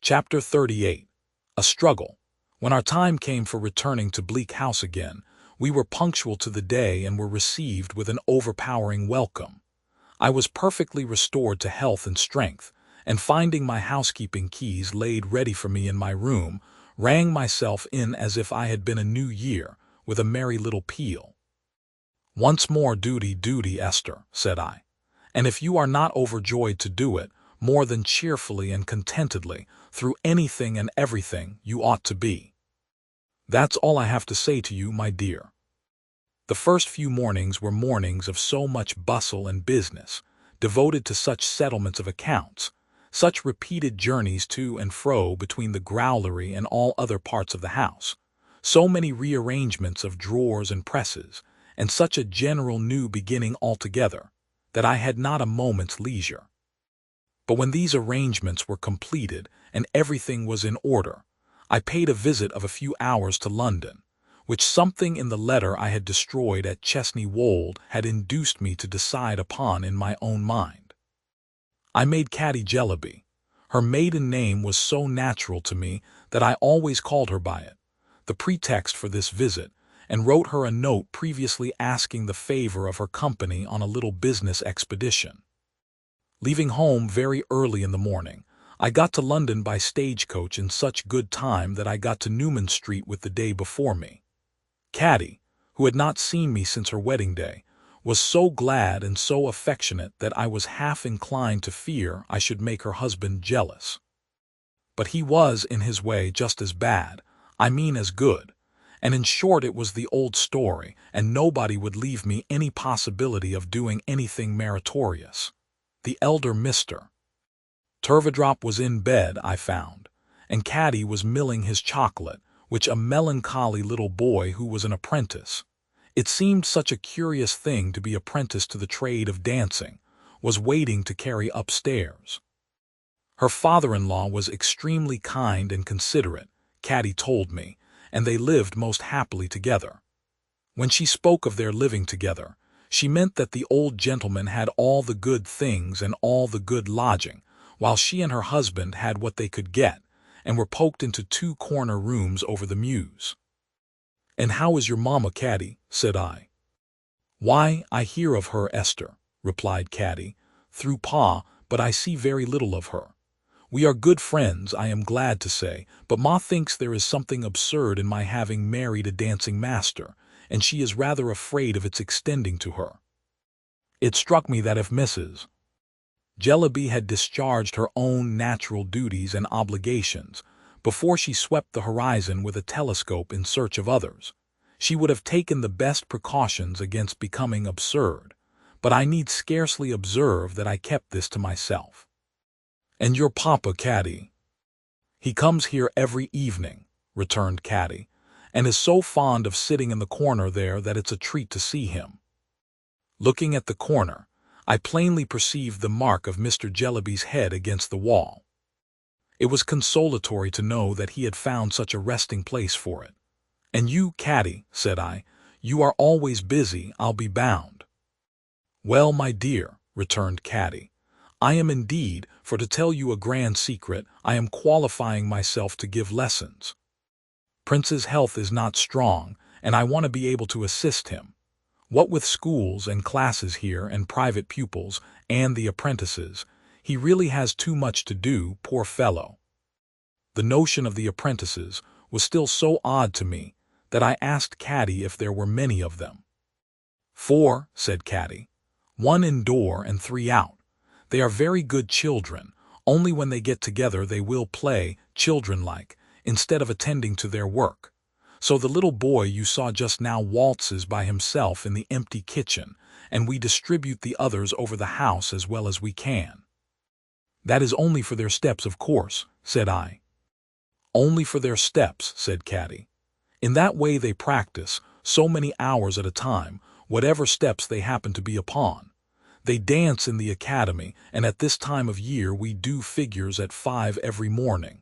Chapter 38. A Struggle. When our time came for returning to Bleak House again, we were punctual to the day and were received with an overpowering welcome. I was perfectly restored to health and strength, and finding my housekeeping keys laid ready for me in my room, rang myself in as if I had been a new year, with a merry little peal. "Once more duty, duty, Esther," said I, "and if you are not overjoyed to do it, more than cheerfully and contentedly, through anything and everything, you ought to be. That's all I have to say to you, my dear." The first few mornings were mornings of so much bustle and business, devoted to such settlements of accounts, such repeated journeys to and fro between the growlery and all other parts of the house, so many rearrangements of drawers and presses, and such a general new beginning altogether, that I had not a moment's leisure. But when these arrangements were completed and everything was in order, I paid a visit of a few hours to London, which something in the letter I had destroyed at Chesney Wold had induced me to decide upon in my own mind. I made Caddy Jellyby. Her maiden name was so natural to me that I always called her by it, the pretext for this visit, and wrote her a note previously asking the favor of her company on a little business expedition. Leaving home very early in the morning, I got to London by stagecoach in such good time that I got to Newman Street with the day before me. Caddy, who had not seen me since her wedding day, was so glad and so affectionate that I was half inclined to fear I should make her husband jealous. But he was, in his way, just as bad, I mean as good, and in short it was the old story, and nobody would leave me any possibility of doing anything meritorious. The elder Mr. Turveydrop was in bed, I found, and Caddy was milling his chocolate, which a melancholy little boy who was an apprentice, it seemed such a curious thing to be apprenticed to the trade of dancing, was waiting to carry upstairs. Her father-in-law was extremely kind and considerate, Caddy told me, and they lived most happily together. When she spoke of their living together, she meant that the old gentleman had all the good things and all the good lodging, while she and her husband had what they could get, and were poked into 2 corner rooms over the mews. "And how is your mamma, Caddy?" said I. "Why, I hear of her, Esther," replied Caddy, "through Pa, but I see very little of her. We are good friends, I am glad to say, but Ma thinks there is something absurd in my having married a dancing master, and she is rather afraid of its extending to her." It struck me that if Mrs. Jellyby had discharged her own natural duties and obligations before she swept the horizon with a telescope in search of others, she would have taken the best precautions against becoming absurd, but I need scarcely observe that I kept this to myself. "And your papa, Caddy?" "He comes here every evening," returned Caddy, "and is so fond of sitting in the corner there that it's a treat to see him." Looking at the corner, I plainly perceived the mark of Mr. Jellyby's head against the wall. It was consolatory to know that he had found such a resting place for it. "And you, Caddy," said I, "you are always busy, I'll be bound." "Well, my dear," returned Caddy, "I am indeed, for to tell you a grand secret, I am qualifying myself to give lessons. Prince's health is not strong, and I want to be able to assist him. What with schools and classes here and private pupils and the apprentices, he really has too much to do, poor fellow." The notion of the apprentices was still so odd to me that I asked Caddy if there were many of them. "4," said Caddy, "1 indoor and 3 out. They are very good children, only when they get together they will play, children-like, instead of attending to their work. So the little boy you saw just now waltzes by himself in the empty kitchen, and we distribute the others over the house as well as we can." "That is only for their steps, of course," said I. "Only for their steps," said Caddy. "In that way they practice, so many hours at a time, whatever steps they happen to be upon. They dance in the academy, and at this time of year we do figures at 5 every morning."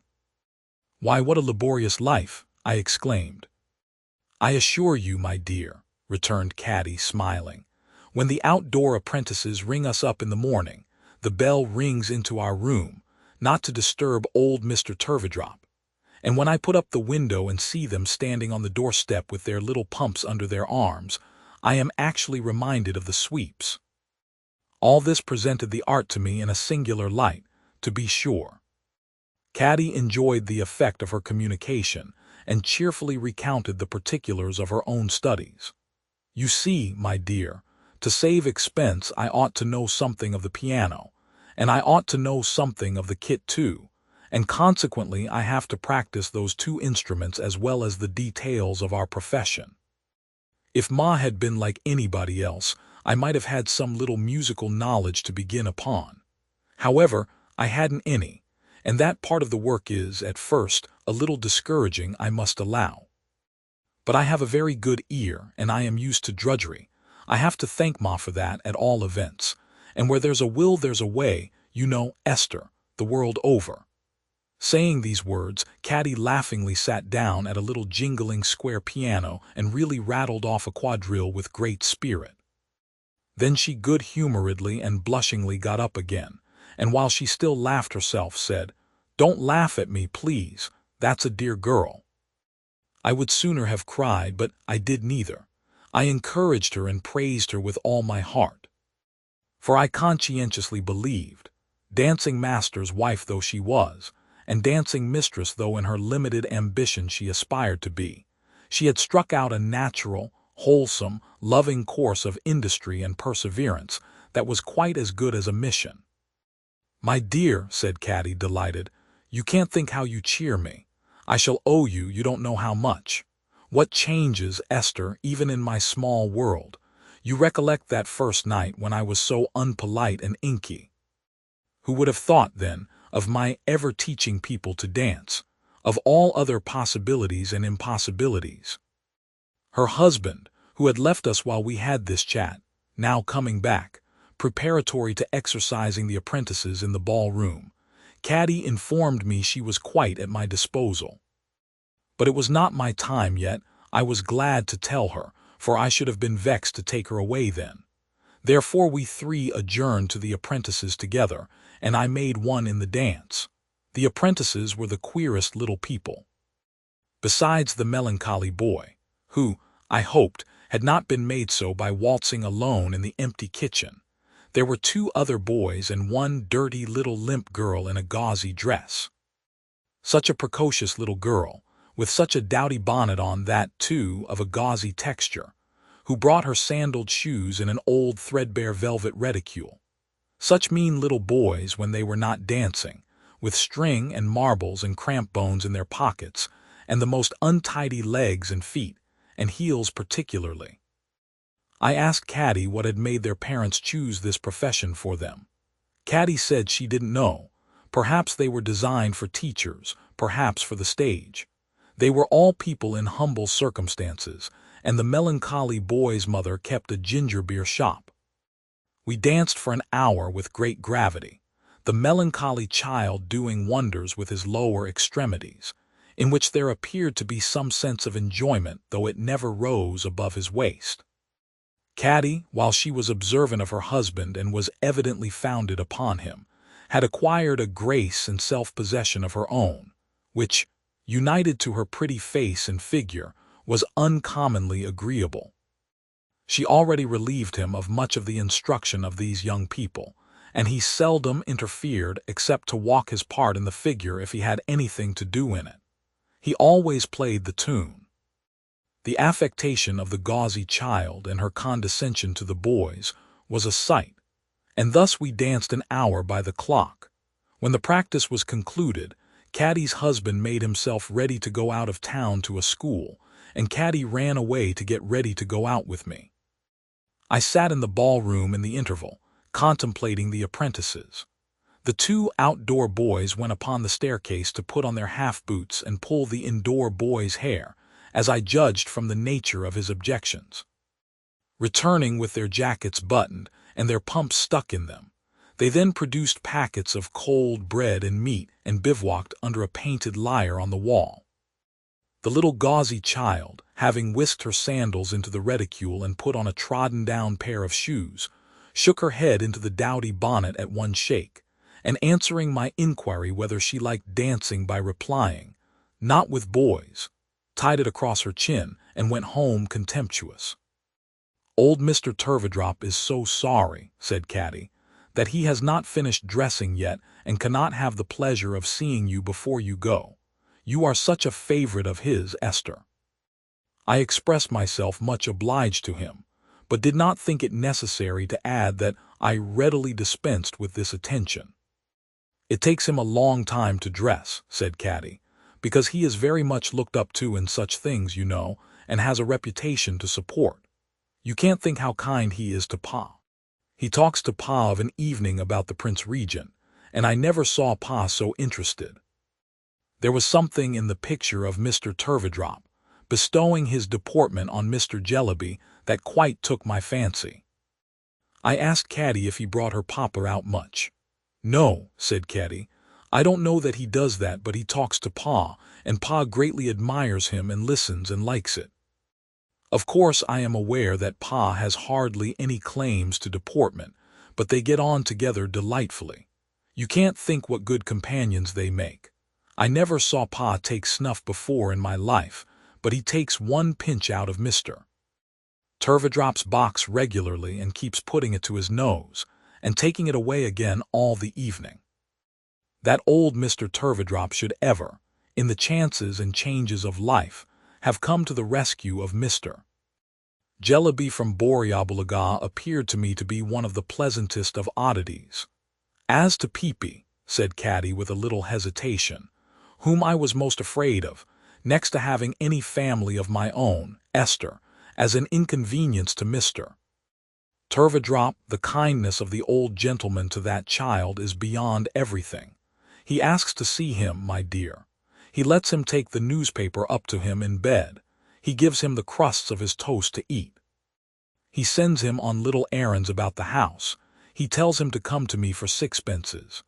"Why, what a laborious life!" I exclaimed. "I assure you, my dear," returned Caddy, smiling, "when the outdoor apprentices ring us up in the morning, the bell rings into our room, not to disturb old Mr. Turveydrop. And when I put up the window and see them standing on the doorstep with their little pumps under their arms, I am actually reminded of the sweeps. All this presented the art to me in a singular light, to be sure. Caddy enjoyed the effect of her communication, and cheerfully recounted the particulars of her own studies. You see, my dear, to save expense I ought to know something of the piano, and I ought to know something of the kit too, and consequently I have to practice those two instruments as well as the details of our profession. If Ma had been like anybody else, I might have had some little musical knowledge to begin upon. However, I hadn't any, and that part of the work is, at first, a little discouraging, I must allow. But I have a very good ear, and I am used to drudgery. I have to thank Ma for that, at all events. And where there's a will there's a way, you know, Esther, the world over. Saying these words, Caddy laughingly sat down at a little jingling square piano and really rattled off a quadrille with great spirit. Then she good-humoredly and blushingly got up again, and while she still laughed herself, said, "Don't laugh at me, please, that's a dear girl." I would sooner have cried, but I did neither. I encouraged her and praised her with all my heart. For I conscientiously believed, dancing master's wife though she was, and dancing mistress though in her limited ambition she aspired to be, she had struck out a natural, wholesome, loving course of industry and perseverance that was quite as good as a mission. "My dear," said Caddy, delighted, "you can't think how you cheer me. I shall owe you, you don't know how much. What changes, Esther, even in my small world. You recollect that first night when I was so unpolite and inky. Who would have thought, then, of my ever teaching people to dance, of all other possibilities and impossibilities? Her husband, who had left us while we had this chat, now coming back, preparatory to exercising the apprentices in the ballroom, Caddy informed me she was quite at my disposal. But it was not my time yet. I was glad to tell her, for I should have been vexed to take her away then. Therefore we three adjourned to the apprentices together, and I made one in the dance. The apprentices were the queerest little people. Besides the melancholy boy, who, I hoped, had not been made so by waltzing alone in the empty kitchen, there were two other boys and one dirty little limp girl in a gauzy dress. Such a precocious little girl, with such a dowdy bonnet on, that, too, of a gauzy texture, who brought her sandaled shoes in an old threadbare velvet reticule. Such mean little boys when they were not dancing, with string and marbles and cramp bones in their pockets, and the most untidy legs and feet, and heels particularly. I asked Caddy what had made their parents choose this profession for them. Caddy said she didn't know. Perhaps they were designed for teachers, perhaps for the stage. They were all people in humble circumstances, and the melancholy boy's mother kept a ginger-beer shop. We danced for an hour with great gravity, the melancholy child doing wonders with his lower extremities, in which there appeared to be some sense of enjoyment, though it never rose above his waist. Caddy, while she was observant of her husband and was evidently founded upon him, had acquired a grace and self-possession of her own, which, united to her pretty face and figure, was uncommonly agreeable. She already relieved him of much of the instruction of these young people, and he seldom interfered except to walk his part in the figure if he had anything to do in it. He always played the tune. The affectation of the gauzy child and her condescension to the boys was a sight, and thus we danced an hour by the clock. When the practice was concluded, Caddy's husband made himself ready to go out of town to a school, and Caddy ran away to get ready to go out with me. I sat in the ballroom in the interval, contemplating the apprentices. The two outdoor boys went upon the staircase to put on their half-boots and pull the indoor boy's hair, as I judged from the nature of his objections. Returning with their jackets buttoned and their pumps stuck in them, they then produced packets of cold bread and meat and bivouacked under a painted lyre on the wall. The little gauzy child, having whisked her sandals into the reticule and put on a trodden-down pair of shoes, shook her head into the dowdy bonnet at one shake, and answering my inquiry whether she liked dancing by replying, "Not with boys," tied it across her chin, and went home contemptuous. "Old Mr. Turveydrop is so sorry," said Caddy, "that he has not finished dressing yet and cannot have the pleasure of seeing you before you go. You are such a favorite of his, Esther." I expressed myself much obliged to him, but did not think it necessary to add that I readily dispensed with this attention. "It takes him a long time to dress," said Caddy, "because he is very much looked up to in such things, you know, and has a reputation to support. You can't think how kind he is to Pa. He talks to Pa of an evening about the Prince Regent, and I never saw Pa so interested. There was something in the picture of Mr. Turveydrop, bestowing his deportment on Mr. Jellyby, that quite took my fancy." I asked Caddy if he brought her papa out much. "No," said Caddy, "I don't know that he does that, but he talks to Pa, and Pa greatly admires him and listens and likes it. Of course I am aware that Pa has hardly any claims to deportment, but they get on together delightfully. You can't think what good companions they make. I never saw Pa take snuff before in my life, but he takes one pinch out of Mr. Turveydrop's box regularly and keeps putting it to his nose, and taking it away again all the evening. That old Mr. Turveydrop should ever, in the chances and changes of life, have come to the rescue of Mr. Jellyby from Borrioboola appeared to me to be one of the pleasantest of oddities. As to Peepy, said Caddy with a little hesitation, whom I was most afraid of, next to having any family of my own, Esther, as an inconvenience to Mr. Turveydrop, the kindness of the old gentleman to that child is beyond everything. He asks to see him, my dear. He lets him take the newspaper up to him in bed. He gives him the crusts of his toast to eat. He sends him on little errands about the house. He tells him to come to me for sixpences.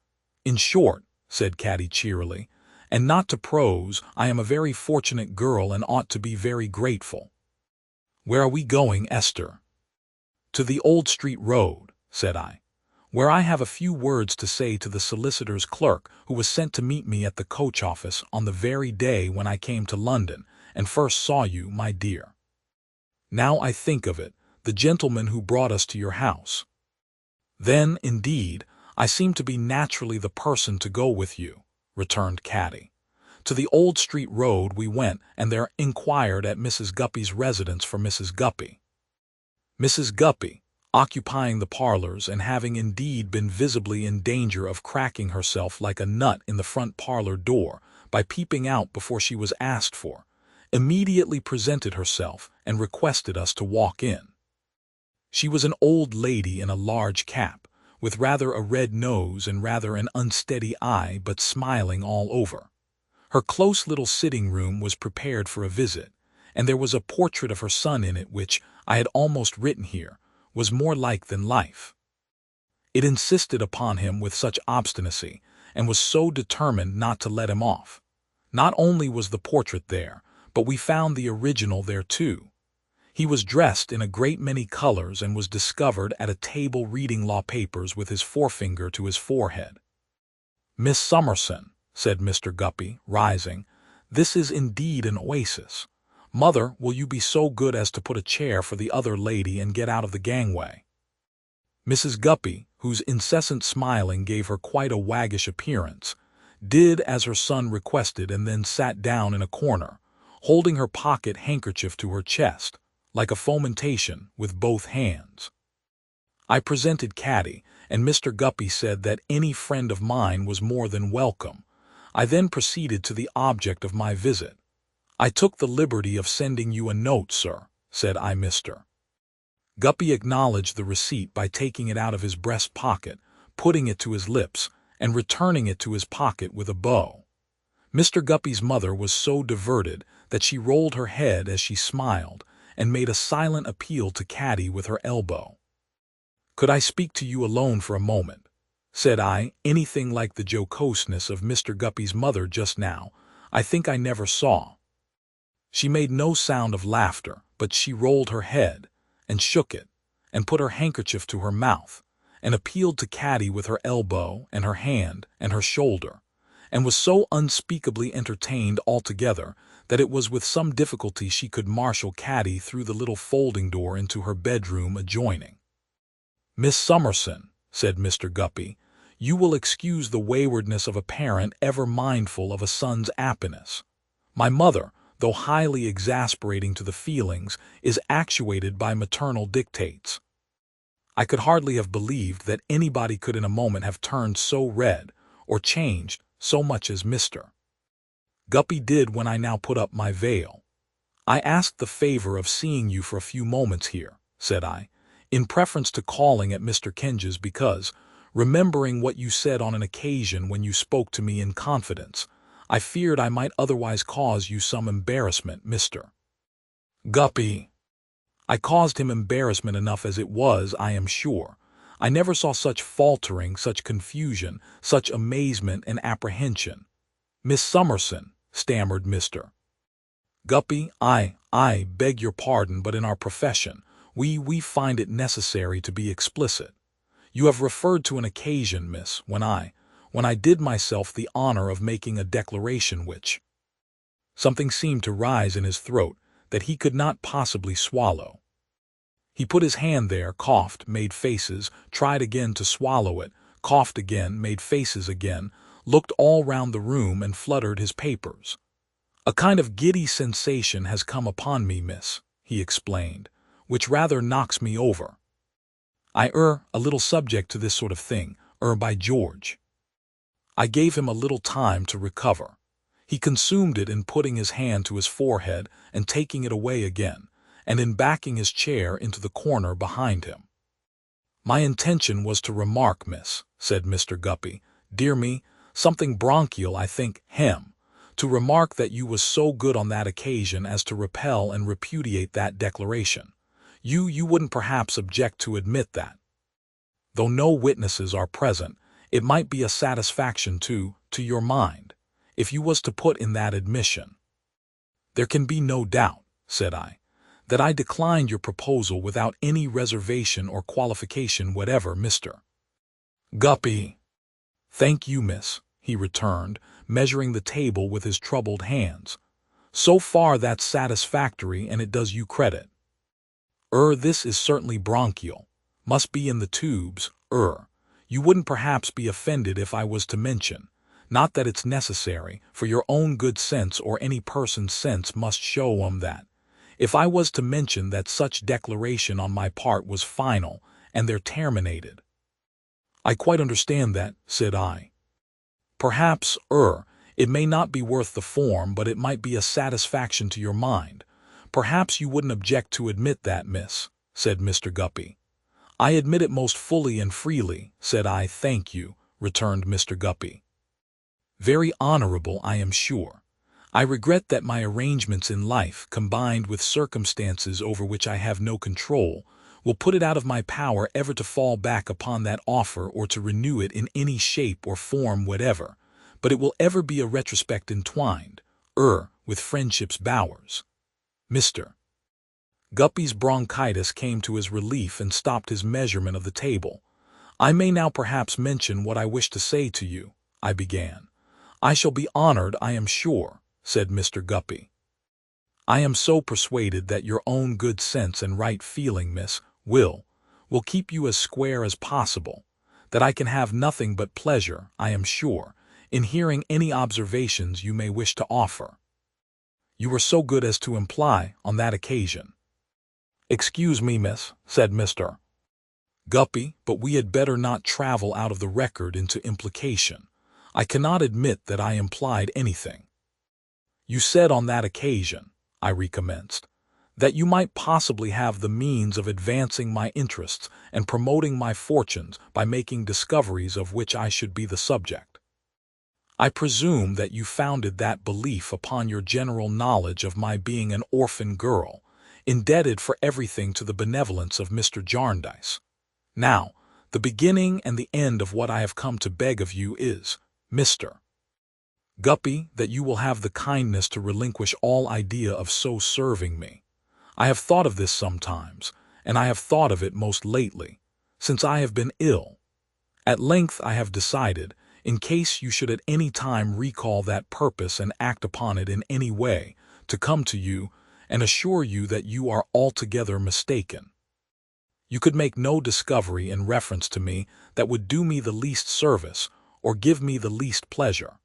In short, said Caddy cheerily, and not to prose, I am a very fortunate girl and ought to be very grateful. Where are we going, Esther? To the Old Street Road, said I, where I have a few words to say to the solicitor's clerk who was sent to meet me at the coach office on the very day when I came to London and first saw you, my dear. Now I think of it, the gentleman who brought us to your house. Then, indeed, I seem to be naturally the person to go with you, returned Caddy. To the Old Street Road we went, and there inquired at Mrs. Guppy's residence for Mrs. Guppy. Mrs. Guppy, occupying the parlors and having indeed been visibly in danger of cracking herself like a nut in the front parlor door by peeping out before she was asked for, immediately presented herself and requested us to walk in. She was an old lady in a large cap, with rather a red nose and rather an unsteady eye, but smiling all over. Her close little sitting-room was prepared for a visit, and there was a portrait of her son in it which, I had almost written here, was more like than life. It insisted upon him with such obstinacy, and was so determined not to let him off. Not only was the portrait there, but we found the original there too. He was dressed in a great many colors and was discovered at a table reading law papers with his forefinger to his forehead. Miss Summerson, said Mr. Guppy, rising, this is indeed an oasis. Mother, will you be so good as to put a chair for the other lady and get out of the gangway? Mrs. Guppy, whose incessant smiling gave her quite a waggish appearance, did as her son requested and then sat down in a corner, holding her pocket handkerchief to her chest, like a fomentation, with both hands. I presented Caddy, and Mr. Guppy said that any friend of mine was more than welcome. I then proceeded to the object of my visit. I took the liberty of sending you a note, sir, said I. Mr. Guppy acknowledged the receipt by taking it out of his breast pocket, putting it to his lips, and returning it to his pocket with a bow. Mr. Guppy's mother was so diverted that she rolled her head as she smiled, and made a silent appeal to Caddy with her elbow. Could I speak to you alone for a moment? Said I. Anything like the jocoseness of Mr. Guppy's mother just now, I think I never saw. She made no sound of laughter, but she rolled her head, and shook it, and put her handkerchief to her mouth, and appealed to Caddy with her elbow and her hand and her shoulder, and was so unspeakably entertained altogether that it was with some difficulty she could marshal Caddy through the little folding door into her bedroom adjoining. "Miss Summerson," said Mr. Guppy, "you will excuse the waywardness of a parent ever mindful of a son's happiness. My mother, though highly exasperating to the feelings, is actuated by maternal dictates." I could hardly have believed that anybody could in a moment have turned so red, or changed so much as Mr. Guppy did when I now put up my veil. "I asked the favor of seeing you for a few moments here," said I, "in preference to calling at Mr. Kenge's because, remembering what you said on an occasion when you spoke to me in confidence, I feared I might otherwise cause you some embarrassment, Mr. Guppy." I caused him embarrassment enough as it was, I am sure. I never saw such faltering, such confusion, such amazement and apprehension. "Miss Summerson," stammered Mr. Guppy, I beg your pardon, but in our profession, we find it necessary to be explicit. You have referred to an occasion, miss, when I did myself the honor of making a declaration which—" Something seemed to rise in his throat that he could not possibly swallow. He put his hand there, coughed, made faces, tried again to swallow it, coughed again, made faces again, looked all round the room and fluttered his papers. "A kind of giddy sensation has come upon me, miss," he explained, "which rather knocks me over. A little subject to this sort of thing, by George." I gave him a little time to recover. He consumed it in putting his hand to his forehead and taking it away again, and in backing his chair into the corner behind him. "My intention was to remark, miss," said Mr. Guppy, "dear me, something bronchial, I think, to remark that you was so good on that occasion as to repel and repudiate that declaration. You wouldn't perhaps object to admit that, though no witnesses are present, it might be a satisfaction to your mind, if you was to put in that admission." "There can be no doubt," said I, "that I declined your proposal without any reservation or qualification whatever, Mr. Guppy." "Thank you, miss," he returned, measuring the table with his troubled hands. "So far that's satisfactory, and it does you credit. This is certainly bronchial, must be in the tubes. You wouldn't perhaps be offended if I was to mention, not that it's necessary, for your own good sense or any person's sense must show 'em that, if I was to mention that such declaration on my part was final, and they're terminated." "I quite understand that," said I. "Perhaps, it may not be worth the form, but it might be a satisfaction to your mind. Perhaps you wouldn't object to admit that, miss," said Mr. Guppy. "I admit it most fully and freely," said I. "Thank you," returned Mr. Guppy. "Very honorable, I am sure. I regret that my arrangements in life, combined with circumstances over which I have no control, will put it out of my power ever to fall back upon that offer or to renew it in any shape or form whatever, but it will ever be a retrospect entwined, with friendship's bowers." Mr. Guppy's bronchitis came to his relief and stopped his measurement of the table. "I may now perhaps mention what I wish to say to you," I began. "I shall be honored, I am sure," said Mr. Guppy. "I am so persuaded that your own good sense and right feeling, miss, will keep you as square as possible, that I can have nothing but pleasure, I am sure, in hearing any observations you may wish to offer. You were so good as to imply on that occasion—" "Excuse me, miss," said Mr. Guppy, "but we had better not travel out of the record into implication. I cannot admit that I implied anything." "You said on that occasion," I recommenced, "that you might possibly have the means of advancing my interests and promoting my fortunes by making discoveries of which I should be the subject. I presume that you founded that belief upon your general knowledge of my being an orphan girl, indebted for everything to the benevolence of Mr. Jarndyce. Now, the beginning and the end of what I have come to beg of you is, Mr. Guppy, that you will have the kindness to relinquish all idea of so serving me. I have thought of this sometimes, and I have thought of it most lately, since I have been ill, At length I have decided, in case you should at any time recall that purpose and act upon it in any way, to come to you and assure you that you are altogether mistaken. You could make no discovery in reference to me that would do me the least service or give me the least pleasure.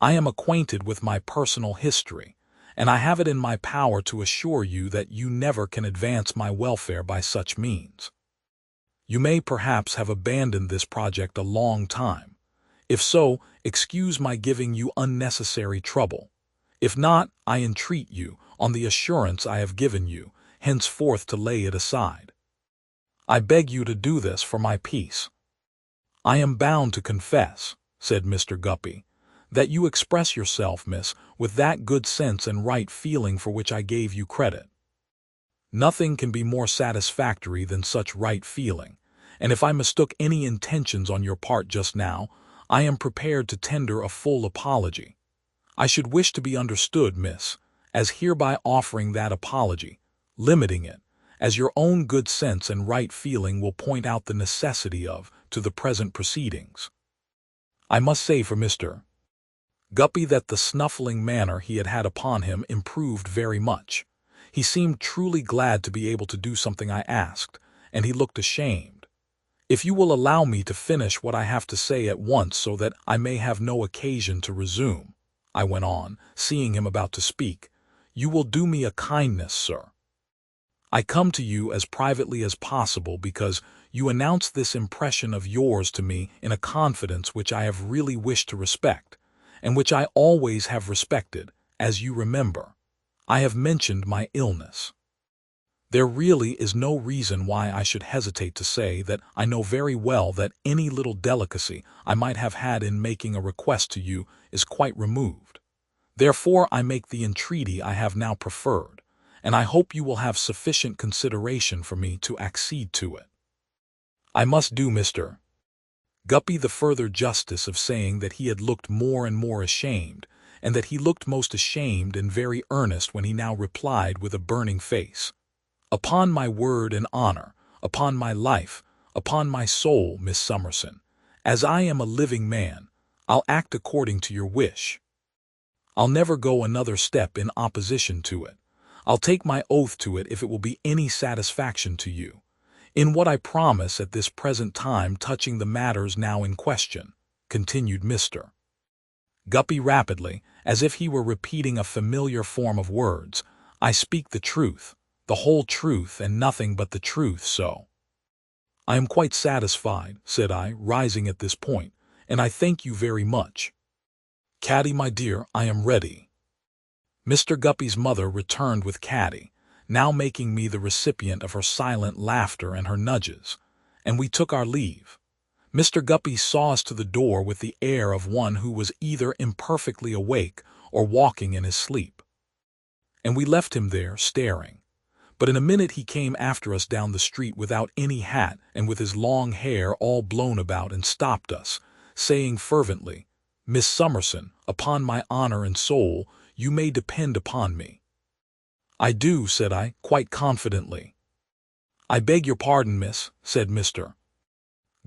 I am acquainted with my personal history, and I have it in my power to assure you that you never can advance my welfare by such means. You may perhaps have abandoned this project a long time. If so, excuse my giving you unnecessary trouble. If not, I entreat you, on the assurance I have given you, henceforth to lay it aside. I beg you to do this for my peace. I am bound to confess, said Mr. Guppy, that you express yourself, miss, with that good sense and right feeling for which I gave you credit. Nothing can be more satisfactory than such right feeling, and if I mistook any intentions on your part just now, I am prepared to tender a full apology. I should wish to be understood, miss, as hereby offering that apology, limiting it, as your own good sense and right feeling will point out the necessity of, to the present proceedings. I must say for Mr. Guppy that the snuffling manner he had had upon him improved very much. He seemed truly glad to be able to do something I asked, and he looked ashamed. If you will allow me to finish what I have to say at once so that I may have no occasion to resume, I went on, seeing him about to speak, you will do me a kindness, sir. I come to you as privately as possible because you announce this impression of yours to me in a confidence which I have really wished to respect, and which I always have respected, as you remember. I have mentioned my illness. There really is no reason why I should hesitate to say that I know very well that any little delicacy I might have had in making a request to you is quite removed. Therefore I make the entreaty I have now preferred, and I hope you will have sufficient consideration for me to accede to it. I must do Mr. Guppy the further justice of saying that he had looked more and more ashamed, and that he looked most ashamed and very earnest when he now replied with a burning face, "Upon my word and honor, upon my life, upon my soul, Miss Summerson, as I am a living man, I'll act according to your wish. I'll never go another step in opposition to it. I'll take my oath to it if it will be any satisfaction to you, in what I promise at this present time touching the matters now in question," continued Mr. Guppy rapidly, as if he were repeating a familiar form of words. "I speak the truth, the whole truth and nothing but the truth, so." "I am quite satisfied," said I, rising at this point, "and I thank you very much. Caddy, my dear, I am ready." Mr. Guppy's mother returned with Caddy, now making me the recipient of her silent laughter and her nudges, and we took our leave. Mr. Guppy saw us to the door with the air of one who was either imperfectly awake or walking in his sleep. And we left him there, staring. But in a minute he came after us down the street without any hat and with his long hair all blown about, and stopped us, saying fervently, "Miss Summerson, upon my honor and soul, you may depend upon me." "I do," said I, quite confidently. "I beg your pardon, miss," said Mr.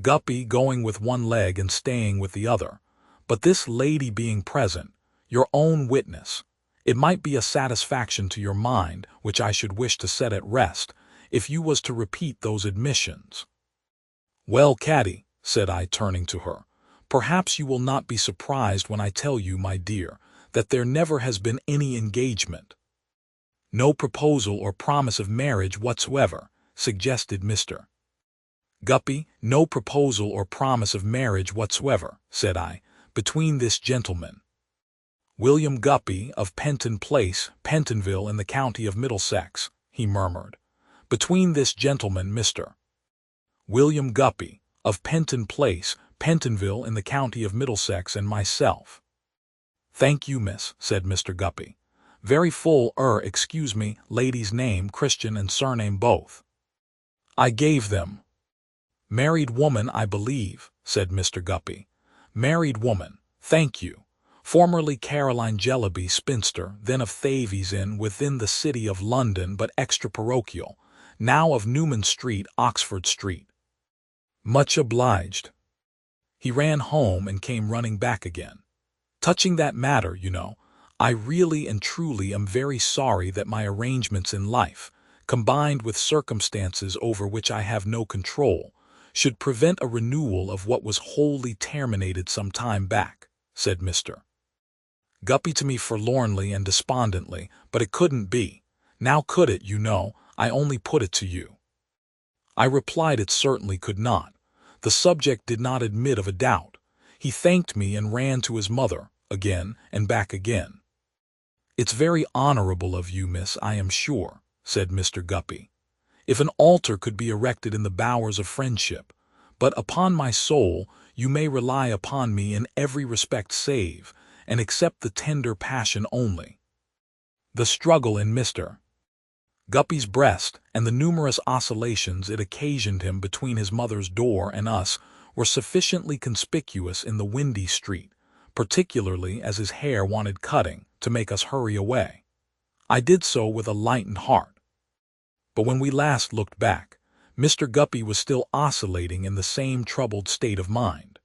Guppy, going with one leg and staying with the other, "but this lady being present, your own witness, it might be a satisfaction to your mind, which I should wish to set at rest, if you was to repeat those admissions." "Well, Caddy," said I, turning to her, "perhaps you will not be surprised when I tell you, my dear, that there never has been any engagement." "No proposal or promise of marriage whatsoever," suggested Mr. Guppy. "No proposal or promise of marriage whatsoever," said I, "between this gentleman, William Guppy, of Penton Place, Pentonville, in the county of Middlesex," he murmured. "Between this gentleman, Mr. William Guppy, of Penton Place, Pentonville, in the county of Middlesex, and myself." "Thank you, miss," said Mr. Guppy. "Very full, excuse me, lady's name, Christian and surname both." I gave them. "Married woman, I believe," said Mr. Guppy. "Married woman, thank you. Formerly Caroline Jellaby, spinster, then of Thavies Inn, within the city of London, but extra-parochial, now of Newman Street, Oxford Street." "Much obliged." He ran home and came running back again. Touching that matter, I really and truly am very sorry that my arrangements in life, combined with circumstances over which I have no control, should prevent a renewal of what was wholly terminated some time back, said Mr. Guppy to me forlornly and despondently, but it couldn't be. Now could it, I only put it to you. I replied it certainly could not. The subject did not admit of a doubt. He thanked me and ran to his mother, again and back again. It's very honorable of you, miss, I am sure, said Mr. Guppy. If an altar could be erected in the bowers of friendship, but upon my soul you may rely upon me in every respect save, and except the tender passion only. The struggle in Mr. Guppy's breast and the numerous oscillations it occasioned him between his mother's door and us were sufficiently conspicuous in the windy street, particularly as his hair wanted cutting, to make us hurry away. I did so with a lightened heart. But when we last looked back, Mr. Guppy was still oscillating in the same troubled state of mind.